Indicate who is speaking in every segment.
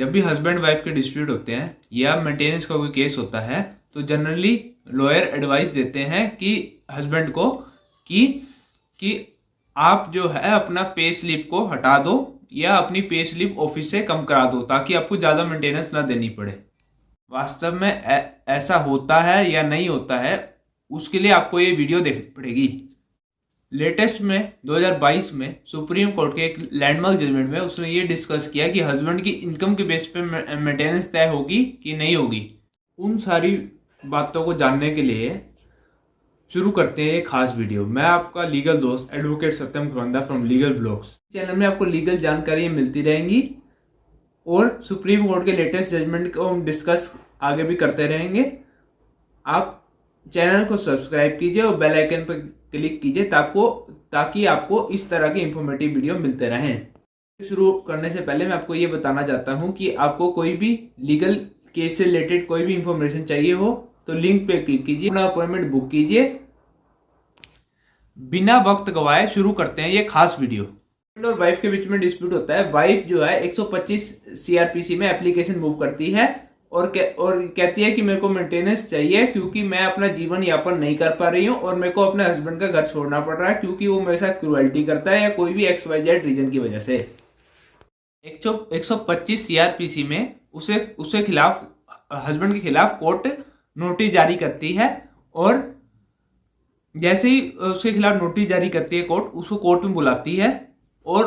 Speaker 1: जब भी husband wife के डिस्प्यूट होते हैं या मेंटेनेंस का कोई केस होता है तो जनरली लॉयर एडवाइस देते हैं कि हस्बैंड को कि कि आप जो है अपना पे स्लिप को हटा दो या अपनी पे स्लिप ऑफिस से कम करा दो ताकि आपको ज़्यादा मेंटेनेंस ना देनी पड़े। वास्तव में ऐसा होता है या नहीं होता है उसके लिए आपको ये वीडियो देखनी पड़ेगी। लेटेस्ट में 2022 में सुप्रीम कोर्ट के एक लैंडमार्क जजमेंट में उसने ये डिस्कस किया कि हस्बैंड की इनकम के बेस पे मेंटेनेंस तय होगी कि नहीं होगी। उन सारी बातों को जानने के लिए शुरू करते हैं एक खास वीडियो। मैं आपका लीगल दोस्त advocate Satyam Khuranda from legal blogs channel में आपको लीगल जानकारियाँ मिलती रहेंगी और सुप्रीम कोर्ट के लेटेस्ट जजमेंट को हम डिस्कस आगे भी करते रहेंगे। आप चैनल को सब्सक्राइब कीजिए और बेल आइकन पर क्लिक कीजिए ताकि आपको इस तरह के इंफॉर्मेटिव वीडियो मिलते रहें। शुरू करने से पहले मैं आपको ये बताना चाहता हूँ कि आपको कोई भी लीगल केस से रिलेटेड कोई भी इंफॉर्मेशन चाहिए हो तो लिंक पे क्लिक कीजिए, अपना अपॉइंटमेंट बुक कीजिए। बिना वक्त गवाए शुरू करते हैं ये खास वीडियो। हस्बैंड और वाइफ के बीच में डिस्प्यूट होता है। वाइफ जो है 125 सीआरपीसी में एप्लीकेशन मूव करती है और कहती है कि मेरे को मेंटेनेंस चाहिए क्योंकि मैं अपना जीवन यापन नहीं कर पा रही हूँ और मेरे को अपने हस्बैंड का घर छोड़ना पड़ रहा है क्योंकि वो मेरे साथ क्रूएल्टी करता है या कोई भी XYZ रीजन की वजह से। 125 सीआरपीसी में उसे खिलाफ हस्बैंड के खिलाफ कोर्ट नोटिस जारी करती है और जैसे ही उसके खिलाफ नोटिस जारी करती है कोर्ट, उसको कोर्ट में बुलाती है और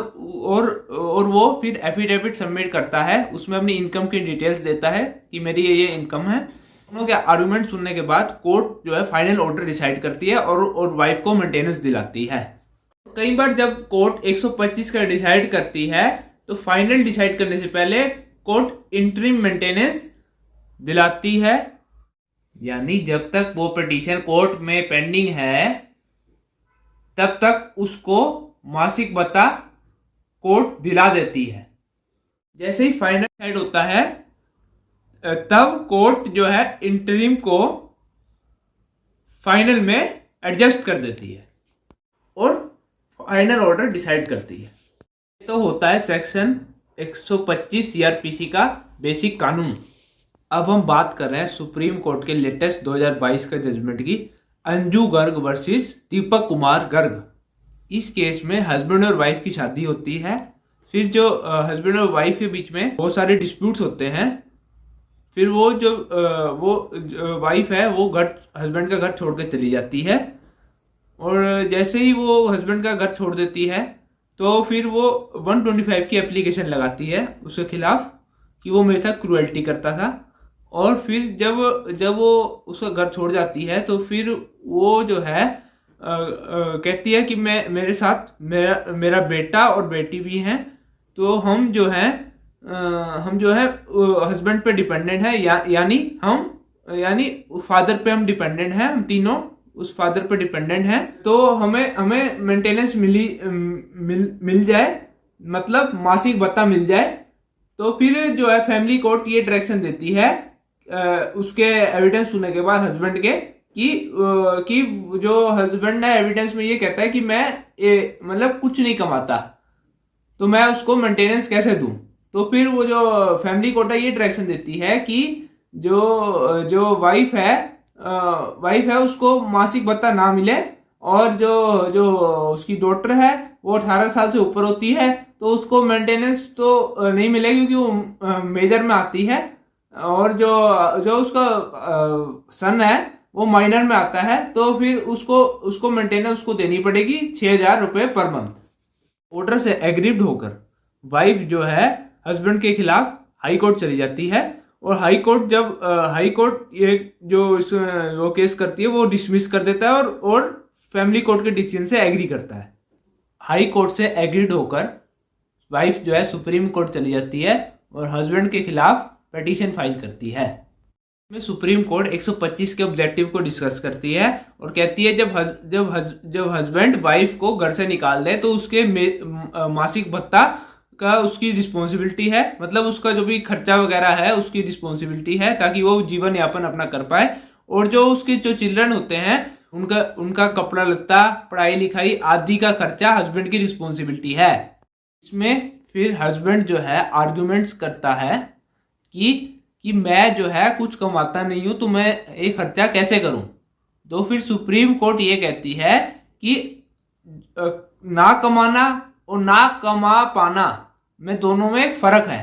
Speaker 1: वो फिर एफिडेविट सबमिट करता है। उसमें अपनी इनकम की डिटेल्स देता है कि मेरी ये इनकम है। दोनों के आर्गुमेंट सुनने के बाद कोर्ट जो है फाइनल ऑर्डर डिसाइड करती है और वाइफ को मेंटेनेंस दिलाती है। कई बार जब कोर्ट 125 का डिसाइड करती है तो फाइनल डिसाइड करने से पहले कोर्ट इंटरिम मेंटेनेंस दिलाती है, यानी जब तक वो पिटीशन कोर्ट में पेंडिंग है तब तक उसको मासिक भत्ता कोर्ट दिला देती है। जैसे ही फाइनल डिसाइड होता है तब कोर्ट जो है इंटरिम को फाइनल में एडजस्ट कर देती है और फाइनल ऑर्डर डिसाइड करती है। तो होता है सेक्शन 125 सीआरपीसी का बेसिक कानून। अब हम बात कर रहे हैं सुप्रीम कोर्ट के लेटेस्ट 2022 का जजमेंट की, अंजू गर्ग वर्सेस दीपक कुमार गर्ग। इस केस में हस्बैंड और वाइफ की शादी होती है। फिर जो हस्बैंड और वाइफ के बीच में बहुत सारे डिस्प्यूट्स होते हैं। फिर वो वाइफ है वो हस्बैंड का घर छोड़ कर चली जाती है और जैसे ही वो हस्बैंड का घर छोड़ देती है तो फिर वो 125 की एप्लीकेशन लगाती है उसके खिलाफ कि वो मेरे साथ क्रूएल्टी करता था। और फिर जब वो उसका घर छोड़ जाती है तो फिर वो जो है कहती है कि मेरे साथ मेरा बेटा और बेटी भी हैं, तो हम जो है हस्बैंड पे डिपेंडेंट है यानी फादर पे हम डिपेंडेंट हैं, हम तीनों उस फादर पे डिपेंडेंट हैं। तो हमें मेंटेनेंस मिल जाए, मतलब मासिक भत्ता मिल जाए। तो फिर जो है फैमिली कोर्ट ये डायरेक्शन देती है उसके एविडेंस सुनने के बाद हस्बैंड के कि जो हस्बैंड ने एविडेंस में ये कहता है कि मैं मतलब कुछ नहीं कमाता तो मैं उसको मेंटेनेंस कैसे दूं। तो फिर वो जो फैमिली कोर्ट है ये डायरेक्शन देती है कि जो वाइफ है उसको मासिक भत्ता ना मिले और जो उसकी डॉटर है वो 18 साल से ऊपर होती है तो उसको मेंटेनेंस तो नहीं मिलेगी क्योंकि वो मेजर में आती है और जो उसका सन है वो माइनर में आता है तो फिर उसको मेंटेनेंस उसको देनी पड़ेगी 6,000 रुपये पर मंथ। ऑर्डर से एग्रीड होकर वाइफ जो है हस्बैंड के खिलाफ हाई कोर्ट चली जाती है और हाई कोर्ट ये वो केस करती है वो डिसमिस कर देता है और फैमिली कोर्ट के डिसीजन से एग्री करता है। हाई कोर्ट से एग्रीड होकर वाइफ जो है सुप्रीम कोर्ट चली जाती है और हस्बैंड के खिलाफ पिटीशन फाइल करती है। में सुप्रीम कोर्ट 125 के ऑब्जेक्टिव को डिस्कस करती है और कहती है जब हस्बैंड वाइफ को घर से निकाल दे तो उसके मासिक भत्ता का उसकी रिस्पॉन्सिबिलिटी है, मतलब उसका जो भी खर्चा वगैरह है उसकी रिस्पॉन्सिबिलिटी है ताकि वो जीवन यापन अपना कर पाए। और जो उसके जो चिल्ड्रन होते हैं उनका कपड़ा लत्ता पढ़ाई लिखाई आदि का खर्चा हस्बैंड की रिस्पॉन्सिबिलिटी है। इसमें फिर हस्बैंड जो है आर्ग्यूमेंट्स करता है कि मैं जो है कुछ कमाता नहीं हूं, तो मैं ये खर्चा कैसे करूं। तो फिर सुप्रीम कोर्ट ये कहती है कि ना कमाना और ना कमा पाना में दोनों में एक फर्क है।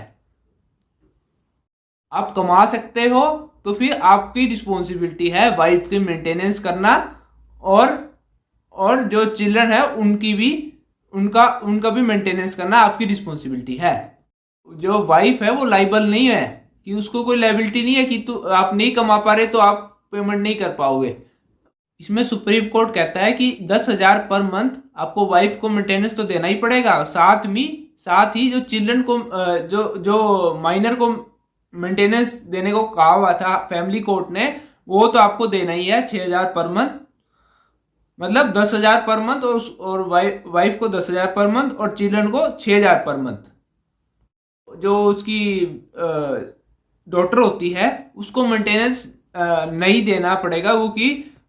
Speaker 1: आप कमा सकते हो तो फिर आपकी रिस्पॉन्सिबिलिटी है वाइफ की मेंटेनेंस करना, और जो चिल्ड्रन है उनका भी मेंटेनेंस करना आपकी रिस्पॉन्सिबिलिटी है। जो वाइफ है वो लाइबल नहीं है, कि उसको कोई लाइबिलिटी नहीं है कि आप नहीं कमा पा रहे तो आप पेमेंट नहीं कर पाओगे। इसमें सुप्रीम कोर्ट कहता है कि 10,000 पर मंथ आपको वाइफ को मेंटेनेंस तो देना ही पड़ेगा, साथ ही जो चिल्ड्रन को जो माइनर को मेंटेनेंस देने को कहा हुआ था फैमिली कोर्ट ने, वो तो आपको देना ही है 6,000 पर मंथ, मतलब 10,000 पर मंथ, और वाइफ को 10,000 पर मंथ और चिल्ड्रन को 6,000 पर मंथ। जो उसकी डॉटर होती है उसको मेंटेनेंस नहीं देना पड़ेगा,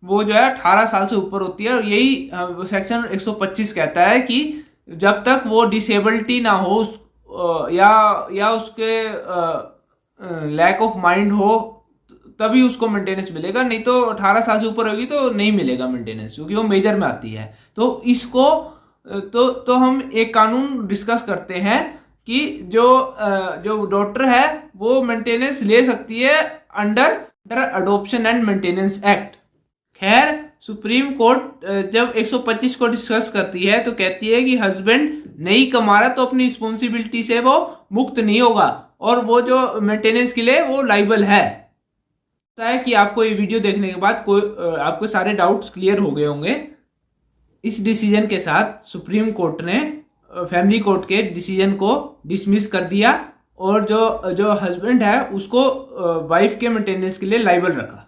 Speaker 1: वो जो है 18 साल से ऊपर होती है। और यही सेक्शन 125 कहता है कि जब तक वो डिसेबिलिटी ना हो या उसके लैक ऑफ माइंड हो तभी उसको मेंटेनेंस मिलेगा, नहीं तो 18 साल से ऊपर होगी तो नहीं मिलेगा मेंटेनेंस, क्योंकि वो मेजर में आती है। तो इसको तो हम एक कानून डिस्कस करते हैं कि जो डॉटर है वो मेंटेनेंस ले सकती है under adoption and maintenance act. खैर सुप्रीम कोर्ट जब 125 को डिस्कस करती है तो कहती है कि हस्बैंड नहीं कमा रहा तो अपनी रिस्पॉन्सिबिलिटी से वो मुक्त नहीं होगा, और वो जो मेंटेनेंस के लिए वो लाइबल है। है कि आपको ये वीडियो देखने के बाद आपको सारे डाउट्स क्लियर हो गए होंगे। इस डिसीजन के साथ सुप्रीम कोर्ट ने फैमिली कोर्ट के डिसीजन को डिसमिस कर दिया, और जो हस्बैंड है उसको वाइफ के मेंटेनेंस के लिए लाइबल रखा।